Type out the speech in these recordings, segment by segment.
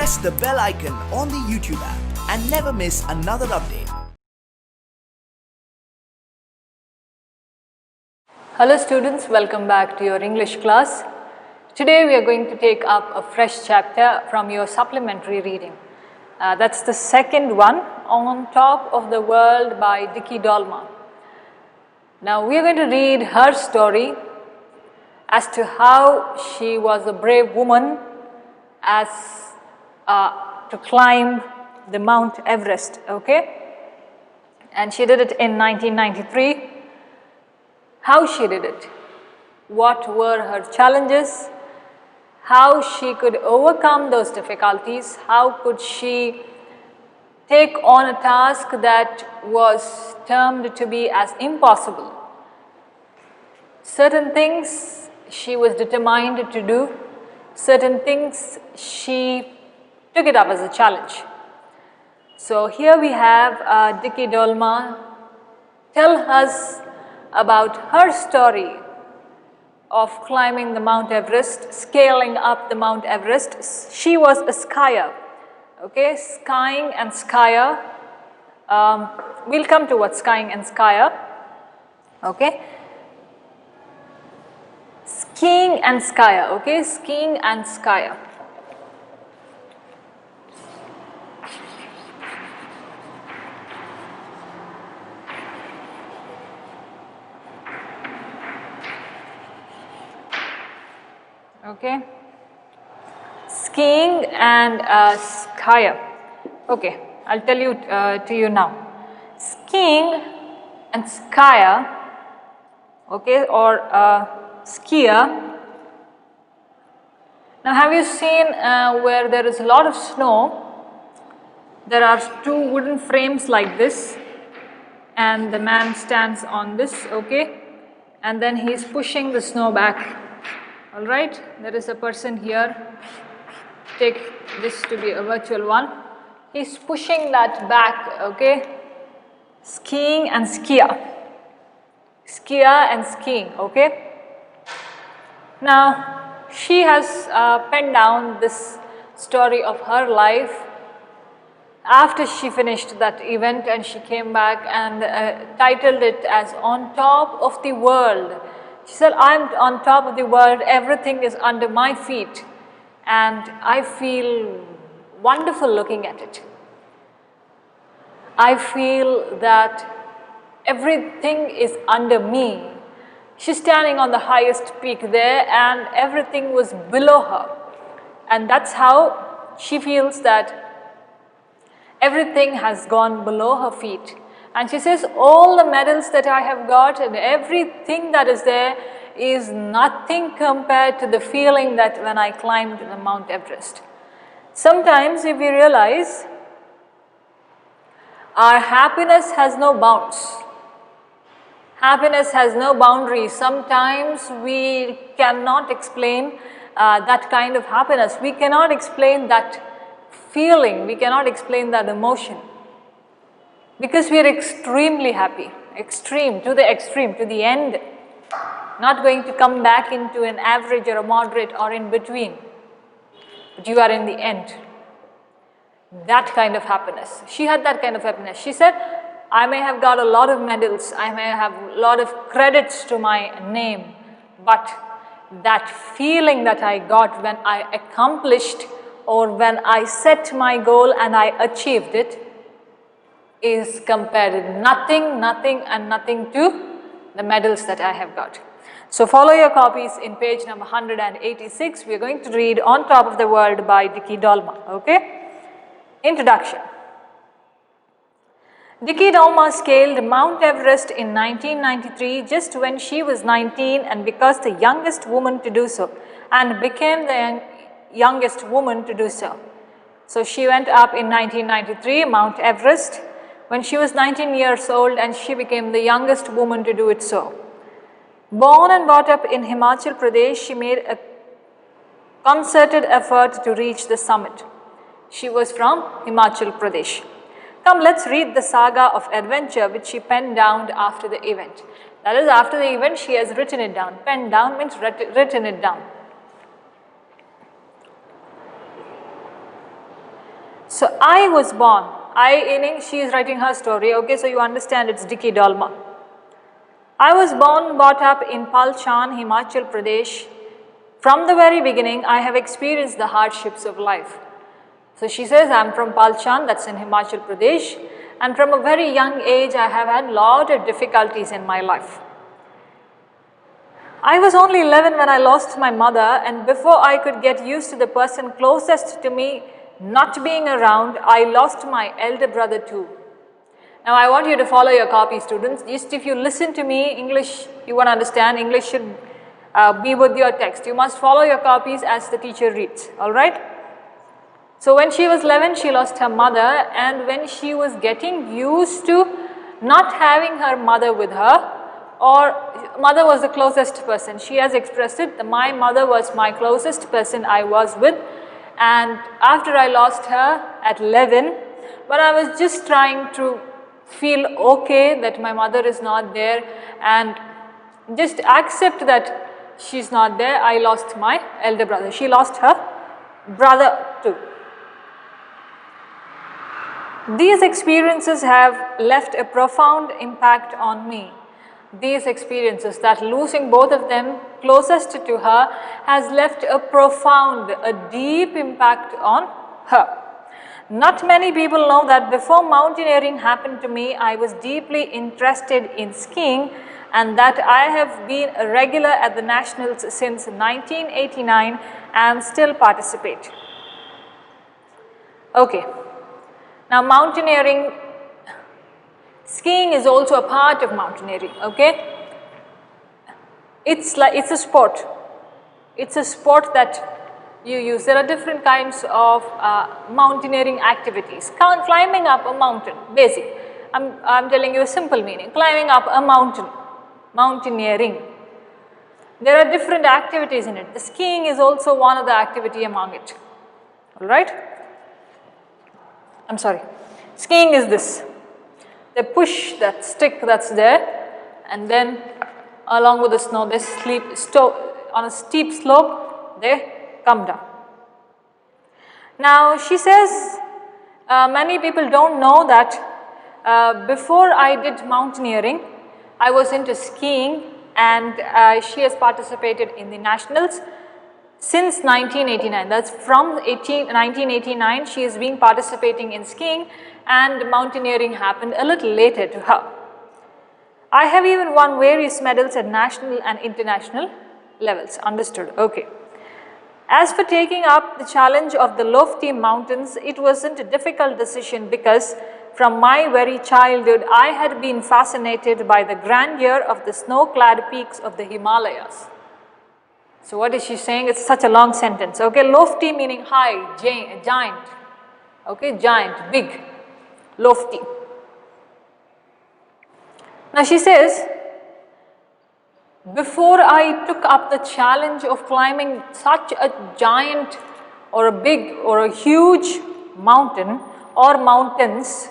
press the bell icon on the YouTube app and never miss another update. Hello students, welcome back to your English class. Today we are going to take up a fresh chapter from your supplementary reading. That's the second one, On Top of the World by Dicky Dolma. Now we are going to read her story as to how she was a brave woman as to climb the Mount Everest, okay? And she did it in 1993. How she did it, what were her challenges, how she could overcome those difficulties, how could she take on a task that was termed to be as impossible. Certain things she was determined to do, certain things she took it up as a challenge. So here we have Dicky Dolma tell us about her story of climbing the Mount Everest, scaling up the Mount Everest. She was a skier, okay, skiing and skier. We'll come to what skiing and skier, okay. Skiing and skier, okay, skiing and skier. Okay, skiing and skier. Okay, I'll tell you to you now. Skiing and skier, okay, or skier. Now, have you seen where there is a lot of snow? There are two wooden frames like this, and the man stands on this, okay, and then he is pushing the snow back. All right, there is a person here, take this to be a virtual one. He's pushing that back, okay. Skiing and skier. Skier and skiing, okay. Now, she has penned down this story of her life after she finished that event, and she came back and titled it as On Top of the World. She said, I'm on top of the world, everything is under my feet, and I feel wonderful looking at it. I feel that everything is under me. She's standing on the highest peak there, and everything was below her. And that's how she feels that everything has gone below her feet. And she says, all the medals that I have got and everything that is there is nothing compared to the feeling that when I climbed the Mount Everest. Sometimes if we realize our happiness has no bounds, happiness has no boundaries. Sometimes we cannot explain that kind of happiness. We cannot explain that feeling, we cannot explain that emotion. Because we are extremely happy, extreme, to the end, not going to come back into an average or a moderate or in between, but you are in the end. That kind of happiness. She had that kind of happiness. She said, I may have got a lot of medals, I may have a lot of credits to my name, but that feeling that I got when I accomplished or when I set my goal and I achieved it, is compared nothing and nothing to the medals that I have got. So follow your copies in page number 186. We are going to read On Top of the World by Dicky Dolma, okay? Introduction. Dicky Dolma scaled Mount Everest in 1993 just when she was 19 and because the youngest woman to do so, and became the youngest woman to do so. So she went up in 1993, Mount Everest, when she was 19 years old, and she became the youngest woman to do it so. Born and brought up in Himachal Pradesh, she made a concerted effort to reach the summit. She was from Himachal Pradesh. Come, let's read the saga of adventure which she penned down after the event. That is, after the event, she has written it down. Penned down means written it down. So I was born, she is writing her story, okay, so you understand it's Dicky Dalma. I was born, brought up in Palchan, Himachal Pradesh. From the very beginning, I have experienced the hardships of life. So she says, I'm from Palchan, that's in Himachal Pradesh, and from a very young age, I have had a lot of difficulties in my life. I was only 11 when I lost my mother, and before I could get used to the person closest to me not being around, I lost my elder brother too. Now I want you to follow your copy, students. Just if you listen to me, English, you won't understand. English should be with your text. You must follow your copies as the teacher reads, alright? So when she was 11, she lost her mother, and when she was getting used to not having her mother with her, or mother was the closest person. She has expressed it, my mother was my closest person I was with, and after I lost her at 11, but I was just trying to feel okay that my mother is not there and just accept that she's not there. I lost my elder brother. She lost her brother too. These experiences have left a profound impact on me. These experiences, that losing both of them closest to her, has left a profound, a deep impact on her. Not many people know that before mountaineering happened to me, I was deeply interested in skiing, and that I have been a regular at the Nationals since 1989 and still participate. Okay, now mountaineering, skiing is also a part of mountaineering, okay? It's a sport. It's a sport that you use. There are different kinds of mountaineering activities. Climbing up a mountain, basic. I'm telling you a simple meaning. Climbing up a mountain, mountaineering. There are different activities in it. The skiing is also one of the activity among it. Alright? I'm sorry. Skiing is this. They push that stick that's there, and then along with the snow, they on a steep slope, they come down. Now she says, many people don't know that before I did mountaineering, I was into skiing, and she has participated in the nationals since 1989. That's from 1989 she is been participating in skiing, and mountaineering happened a little later to her. I have even won various medals at national and international levels. Understood? Okay. As for taking up the challenge of the lofty mountains, it wasn't a difficult decision because from my very childhood, I had been fascinated by the grandeur of the snow-clad peaks of the Himalayas. So what is she saying? It's such a long sentence. Okay, lofty meaning high, giant. Okay, giant, big, lofty. Now she says, before I took up the challenge of climbing such a giant or a big or a huge mountain or mountains,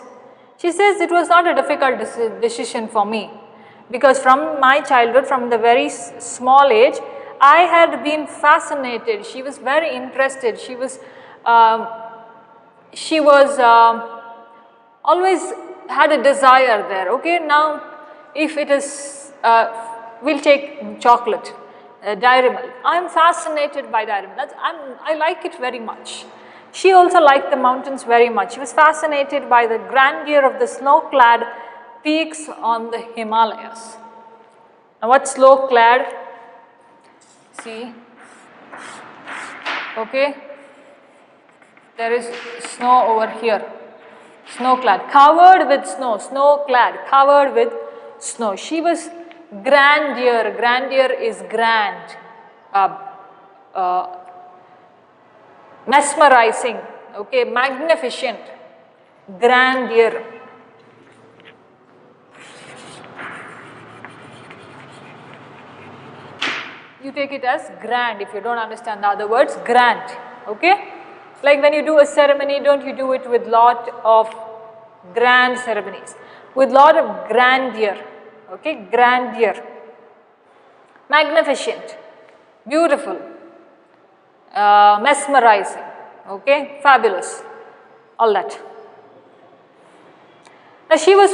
she says it was not a difficult decision for me, because from my childhood, from the very small age, I had been fascinated. She was very interested. She was always had a desire there. Okay, now if it is we'll take chocolate, dairy milk. I am fascinated by dairy milk. I like it very much. She also liked the mountains very much. She was fascinated by the grandeur of the snow-clad peaks on the Himalayas. Now what's snow-clad? See, okay, there is snow over here, snow-clad, covered with snow, snow-clad, covered with snow. She was grandeur, grandeur is grand, mesmerizing, okay, magnificent, grandeur. You take it as grand if you don't understand the other words, grand, okay. Like when you do a ceremony, don't you do it with lot of grand ceremonies, with lot of grandeur, okay, grandeur, magnificent, beautiful, mesmerizing, okay, fabulous. all that. Now she was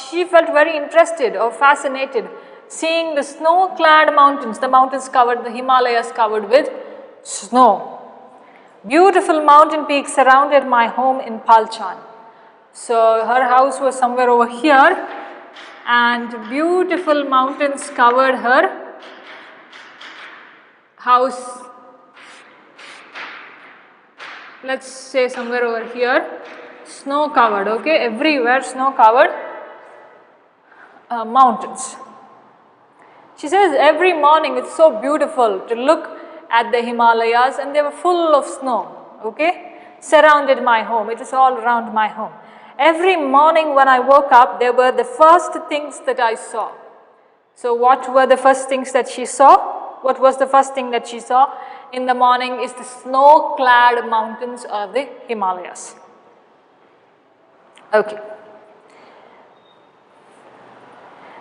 she felt very interested or fascinated seeing the snow-clad mountains, the mountains covered, the Himalayas covered with snow. Beautiful mountain peaks surrounded my home in Palchan. So her house was somewhere over here and beautiful mountains covered her house. Let's say somewhere over here, snow covered, okay, everywhere snow covered mountains. She says every morning it's so beautiful to look at the Himalayas and they were full of snow, okay, surrounded my home, it is all around my home. Every morning when I woke up, they were the first things that I saw. So what were the first things that she saw? What was the first thing that she saw in the morning is the snow-clad mountains of the Himalayas. Okay.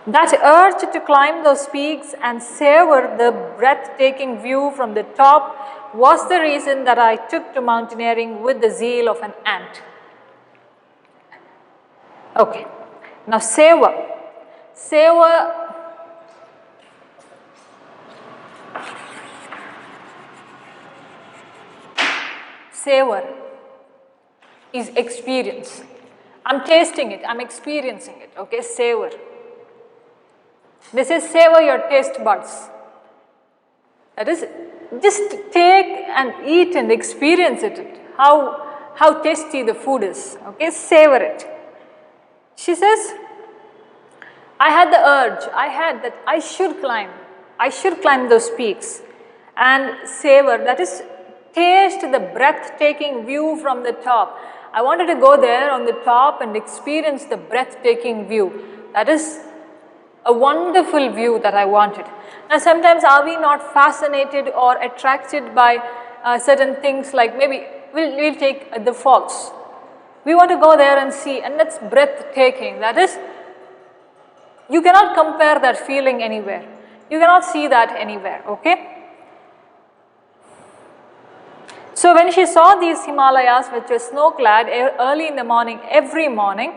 That urge to climb those peaks and savor the breathtaking view from the top was the reason that I took to mountaineering with the zeal of an ant. Okay, now savor. Savor is experience. I'm tasting it, I'm experiencing it, okay, savor. This is savor your taste buds. That is, just take and eat and experience it, how tasty the food is, okay, savor it. She says, I had the urge, I should climb those peaks and savor, that is, taste the breathtaking view from the top. I wanted to go there on the top and experience the breathtaking view. That is a wonderful view that I wanted. Now sometimes are we not fascinated or attracted by certain things, like maybe we'll take the falls. We want to go there and see, and that's breathtaking. That is, you cannot compare that feeling anywhere. You cannot see that anywhere, okay? So when she saw these Himalayas which were snow-clad early in the morning, every morning,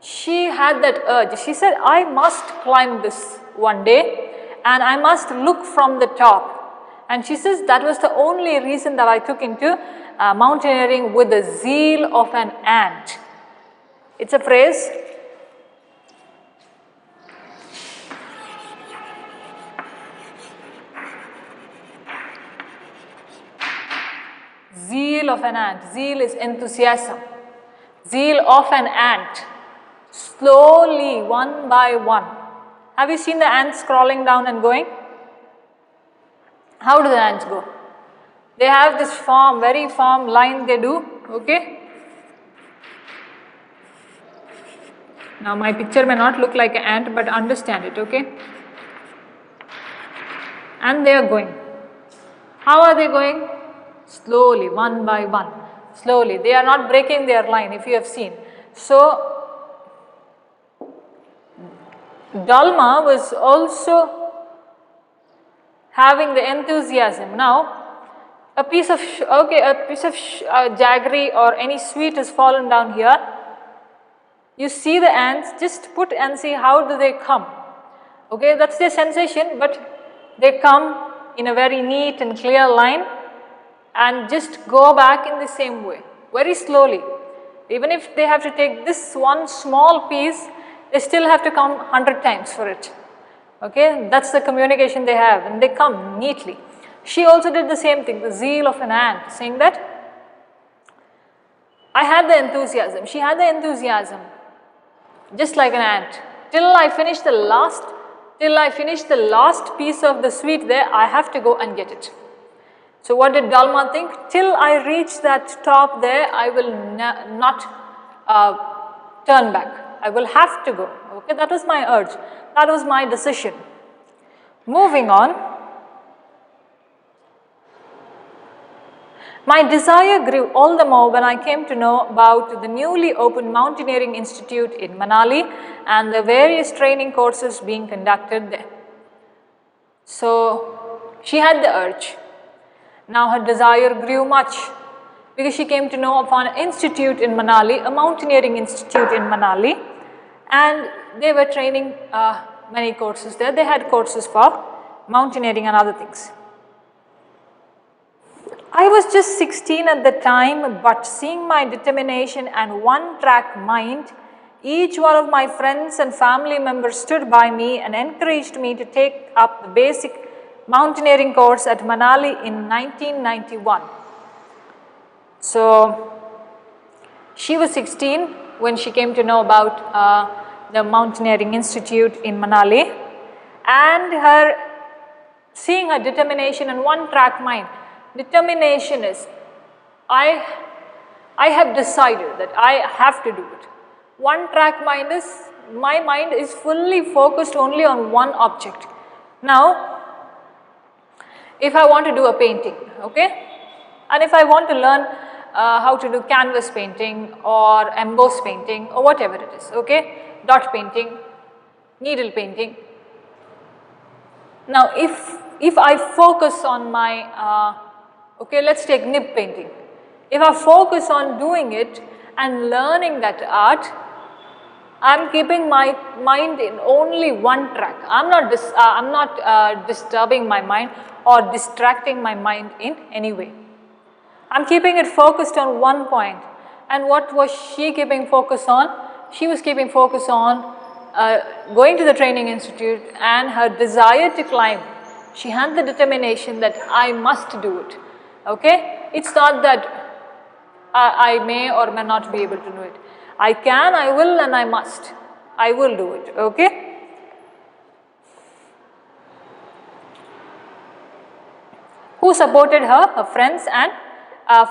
she had that urge. She said, I must climb this one day and I must look from the top. And she says that was the only reason that I took into mountaineering with the zeal of an ant. It's a phrase. Zeal of an ant. Zeal is enthusiasm. Zeal of an ant. Slowly, one by one. Have you seen the ants crawling down and going? How do the ants go? They have this very firm line they do, okay? Now my picture may not look like an ant, but understand it, okay? And they are going. How are they going? Slowly, one by one. Slowly. They are not breaking their line, if you have seen. So, Dalma was also having the enthusiasm. Now, a piece of jaggery or any sweet has fallen down here. You see the ants, just put and see how do they come. Okay, that's their sensation, but they come in a very neat and clear line and just go back in the same way, very slowly. Even if they have to take this one small piece, they still have to come 100 times for it. Okay, that's the communication they have, and they come neatly. She also did the same thing, the zeal of an ant, saying that I had the enthusiasm, she had the enthusiasm, just like an ant. Till I finish the last piece of the sweet there, I have to go and get it. So what did Dalma think? Till I reach that top there, I will not turn back. I will have to go. Okay, that was my urge. That was my decision. Moving on. My desire grew all the more when I came to know about the newly opened Mountaineering Institute in Manali and the various training courses being conducted there. So, she had the urge. Now her desire grew much because she came to know of an institute in Manali, a mountaineering institute in Manali, and they were training many courses there. They had courses for mountaineering and other things. I was just 16 at the time, but seeing my determination and one-track mind, each one of my friends and family members stood by me and encouraged me to take up the basic mountaineering course at Manali in 1991. So, she was 16 when she came to know about the Mountaineering Institute in Manali, and seeing her determination and one-track mind. Determination is, I have decided that I have to do it. One-track mind is, my mind is fully focused only on one object. Now, if I want to do a painting, okay, and if I want to learn how to do canvas painting or emboss painting or whatever it is, okay, dot painting, needle painting. Now, if I focus on my, okay, let's take nib painting. If I focus on doing it and learning that art, I am keeping my mind in only one track. I am not disturbing my mind or distracting my mind in any way. I am keeping it focused on one point. And what was she keeping focus on? She was keeping focus on going to the training institute and her desire to climb. She had the determination that I must do it. Okay? It's not that I may or may not be able to do it. I can, I will, and I must. I will do it. Okay? Who supported her? Her friends and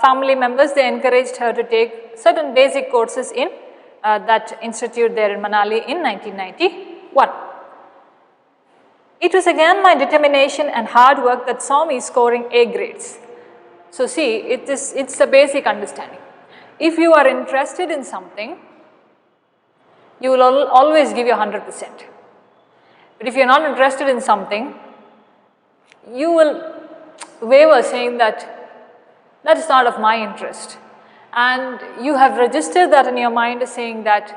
family members. They encouraged her to take certain basic courses in that institute there in Manali in 1991. It was again my determination and hard work that saw me scoring A grades. So see, it's a basic understanding. If you are interested in something, you will always give your 100%. But if you are not interested in something, you will waver saying that is not of my interest. And you have registered that in your mind saying that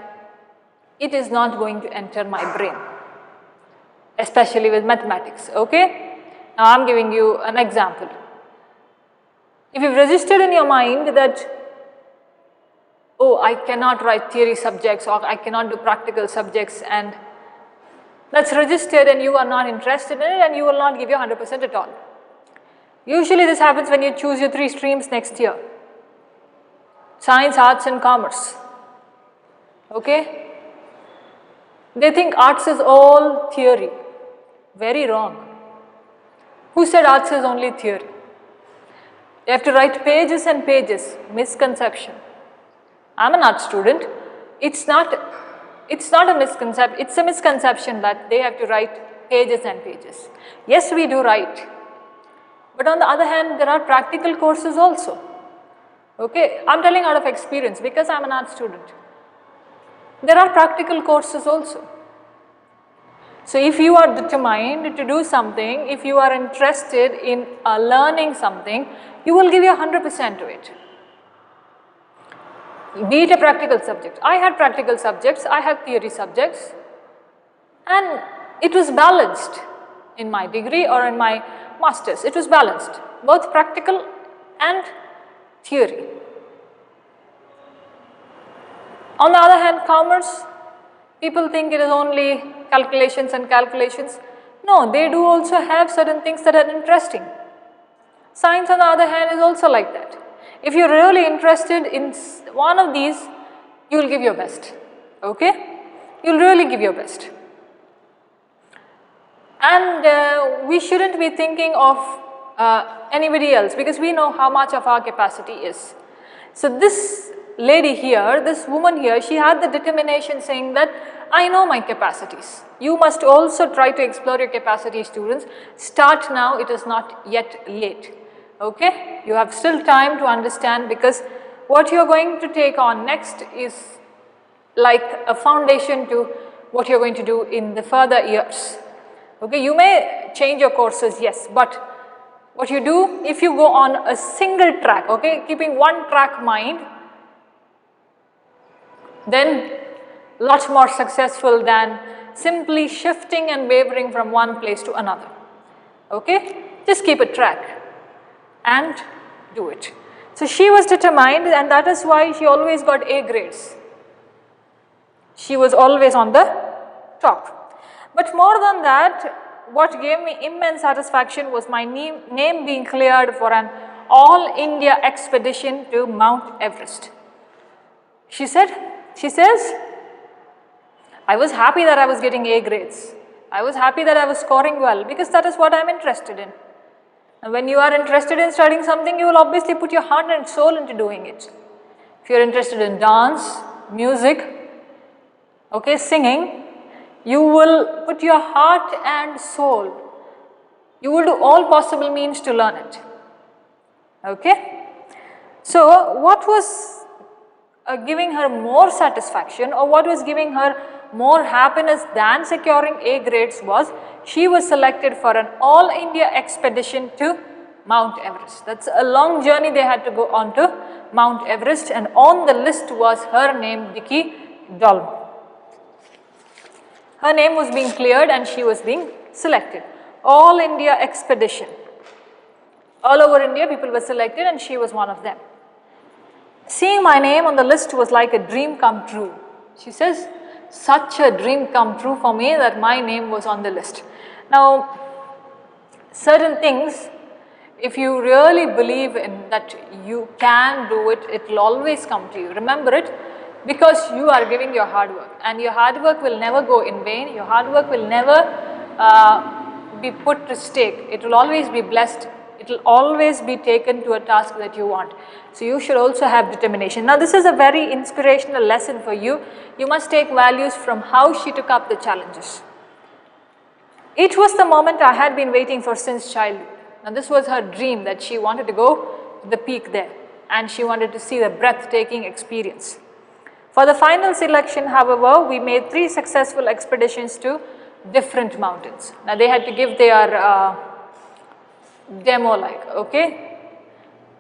it is not going to enter my brain, especially with mathematics. Okay? Now I am giving you an example. If you have registered in your mind that, oh, I cannot write theory subjects or I cannot do practical subjects, and that's registered and you are not interested in it and you will not give your 100% at all. Usually this happens when you choose your 3 streams next year. Science, arts and commerce. Okay? They think arts is all theory. Very wrong. Who said arts is only theory? You have to write pages and pages. Misconception. I am an art student. It's not a misconception. It's a misconception that they have to write pages and pages. Yes, we do write. But on the other hand, there are practical courses also. Okay, I am telling out of experience because I am an art student. There are practical courses also. So if you are determined to do something, if you are interested in learning something, you will give your 100% to it. Be it a practical subject. I had practical subjects, I had theory subjects, and it was balanced in my degree or in my masters. It was balanced, both practical and theory. On the other hand, commerce, people think it is only calculations and calculations. No, they do also have certain things that are interesting. Science, on the other hand, is also like that. If you are really interested in one of these, you will give your best. Okay? You will really give your best. And we shouldn't be thinking of anybody else because we know how much of our capacity is. So this lady here, this woman here, she had the determination saying that I know my capacities. You must also try to explore your capacity, students. Start now, it is not yet late. Okay? You have still time to understand because what you are going to take on next is like a foundation to what you are going to do in the further years. Okay, you may change your courses, yes, but What you do, if you go on a single track, okay, keeping one track mind, then lot more successful than simply shifting and wavering from one place to another. Okay, just keep a track and do it. So she was determined, and that is why she always got A grades. She was always on the top. But more than that, what gave me immense satisfaction was my name being cleared for an all India expedition to Mount Everest. She says, I was happy that I was getting A grades. I was happy that I was scoring well, because that is what I am interested in. And when you are interested in studying something, you will obviously put your heart and soul into doing it. If you are interested in dance, music, okay, singing, you will put your heart and soul. You will do all possible means to learn it. Okay. So what was giving her more satisfaction, or what was giving her more happiness than securing A grades, was she was selected for an all India expedition to Mount Everest. That's a long journey they had to go on to Mount Everest, and on the list was her name, Dicky Dolmo. Her name was being cleared and she was being selected. All India expedition. All over India people were selected and she was one of them. Seeing my name on the list was like a dream come true. She says, such a dream come true for me that my name was on the list. Now, certain things, if you really believe in that you can do it, it will always come to you. Remember it, because you are giving your hard work, and your hard work will never go in vain. Your hard work will never be put to stake. It will always be blessed. It will always be taken to a task that you want. So you should also have determination. Now this is a very inspirational lesson for you. You must take values from how she took up the challenges. It was the moment I had been waiting for since childhood. Now this was her dream, that she wanted to go to the peak there, and she wanted to see the breathtaking experience. For the final selection, however, we made 3 successful expeditions to different mountains. Now they had to give their demo, okay,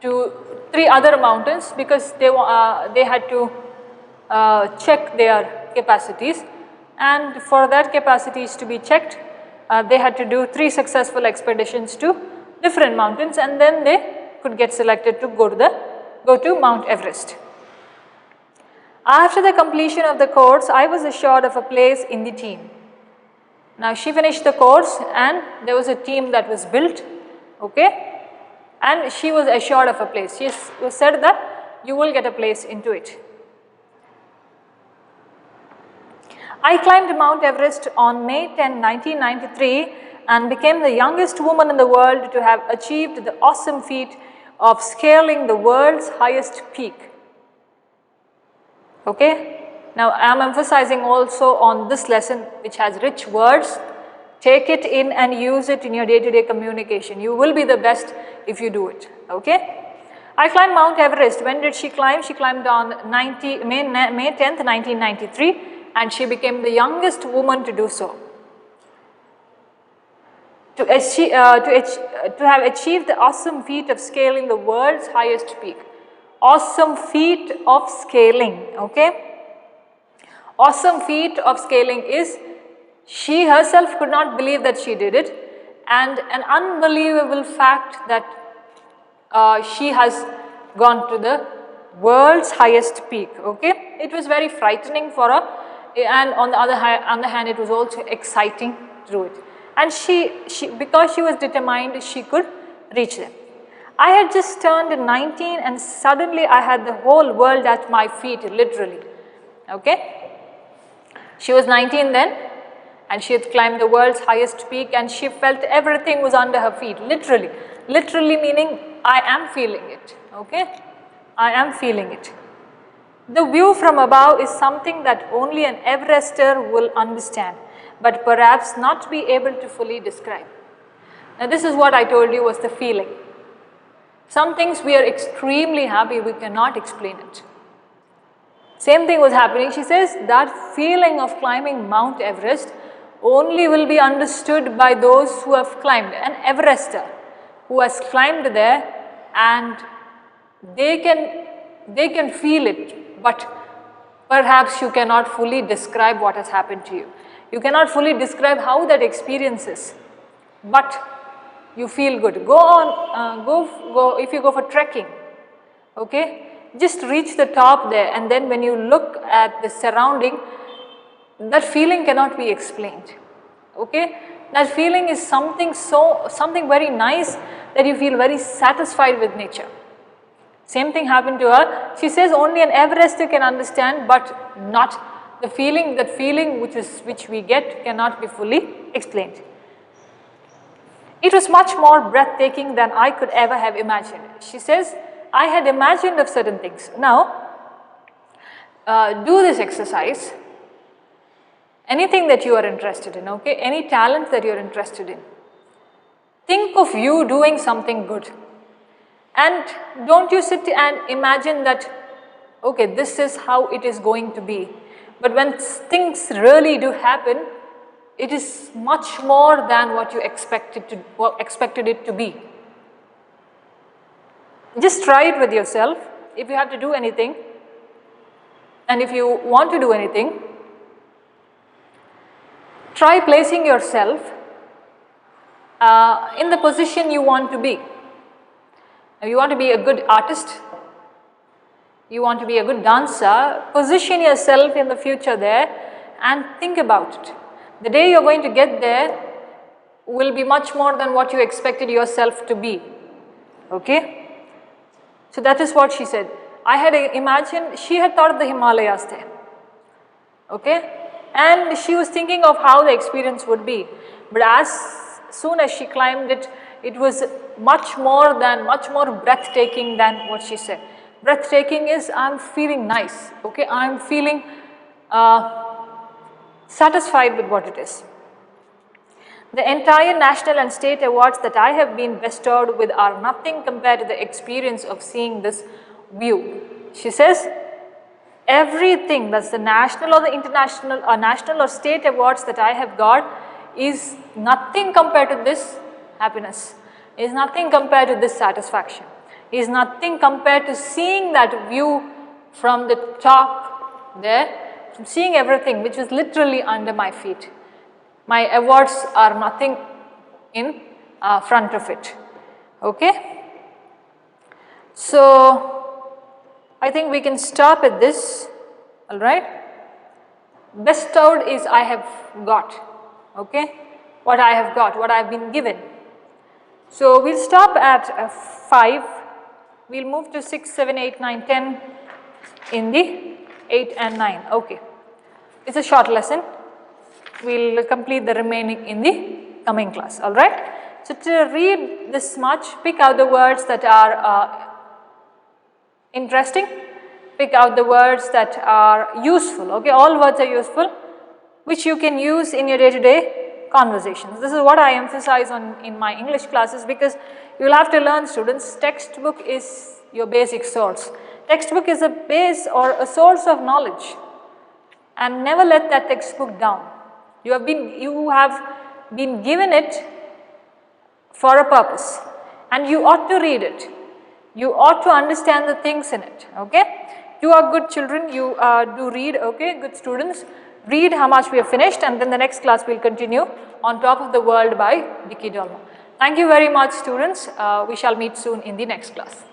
to 3 other mountains, because they had to check their capacities, and for that capacities to be checked, they had to do 3 successful expeditions to different mountains, and then they could get selected to go to Mount Everest. After the completion of the course, I was assured of a place in the team. Now she finished the course and there was a team that was built, okay, and she was assured of a place. She was said that you will get a place into it. I climbed Mount Everest on May 10, 1993 and became the youngest woman in the world to have achieved the awesome feat of scaling the world's highest peak. Okay, now I am emphasizing also on this lesson, which has rich words. Take it in and use it in your day-to-day communication. You will be the best if you do it. Okay, I climbed Mount Everest. When did she climb? She climbed on May 10th, 1993, and she became the youngest woman to do so. To have achieved the awesome feat of scaling the world's highest peak. Awesome feat of scaling, okay. Awesome feat of scaling is, she herself could not believe that she did it, and an unbelievable fact that she has gone to the world's highest peak, okay. It was very frightening for her, and on the other hand it was also exciting to do it. And because she was determined, she could reach them. I had just turned 19 and suddenly I had the whole world at my feet, literally, okay. She was 19 then and she had climbed the world's highest peak and she felt everything was under her feet, literally. Literally meaning I am feeling it, okay. I am feeling it. The view from above is something that only an Everester will understand, but perhaps not be able to fully describe. Now this is what I told you was the feeling. Some things we are extremely happy, we cannot explain it. Same thing was happening. She says that feeling of climbing Mount Everest only will be understood by those who have climbed, an Everester. who has climbed there, and they can feel it, but perhaps you cannot fully describe what has happened to you. You cannot fully describe how that experience is, but you feel good. Go on, go if you go for trekking, okay, just reach the top there, and then when you look at the surrounding, that feeling cannot be explained, okay. That feeling is something very nice, that you feel very satisfied with nature. Same thing happened to her. She says only an Everester can understand, but not the feeling. That feeling which we get cannot be fully explained. It was much more breathtaking than I could ever have imagined. She says, I had imagined of certain things. Now, do this exercise. Anything that you are interested in, okay, any talent that you are interested in. Think of you doing something good. And don't you sit and imagine that, okay, this is how it is going to be. But when things really do happen, it is much more than what you expected it to be. Just try it with yourself. If you have to do anything, and if you want to do anything, try placing yourself in the position you want to be. If you want to be a good artist, you want to be a good dancer, position yourself in the future there and think about it. The day you are going to get there will be much more than what you expected yourself to be, okay. So that is what she said. I had imagined, she had thought of the Himalayas there, okay. And she was thinking of how the experience would be. But as soon as she climbed it, it was much more breathtaking than what she said. Breathtaking is, I'm feeling nice, okay, I'm feeling satisfied with what it is. The entire national and state awards that I have been bestowed with are nothing compared to the experience of seeing this view. She says, everything that's the national or the international or national or state awards that I have got is nothing compared to this happiness, is nothing compared to this satisfaction, is nothing compared to seeing that view from the top there, from seeing everything which is literally under my feet. My awards are nothing in front of it, okay. So I think we can stop at this, alright. Bestowed is I have got, okay, what I have got, what I have been given. So we'll stop at 5, we'll move to 6, 7, 8, 9, 10 in the 8 and 9, okay. It's a short lesson, we'll complete the remaining in the coming class, alright. So to read this much, pick out the words that are interesting, pick out the words that are useful, okay, all words are useful, which you can use in your day-to-day conversations. This is what I emphasize on in my English classes, because you will have to learn, students, textbook is your basic source. Textbook is a base or a source of knowledge, and never let that textbook down. You have been given it for a purpose, and you ought to read it. You ought to understand the things in it, okay. You are good children, you do read, okay, good students. Read how much we have finished, and then the next class we will continue On Top of the World by Vicky Dolmo. Thank you very much, students. We shall meet soon in the next class.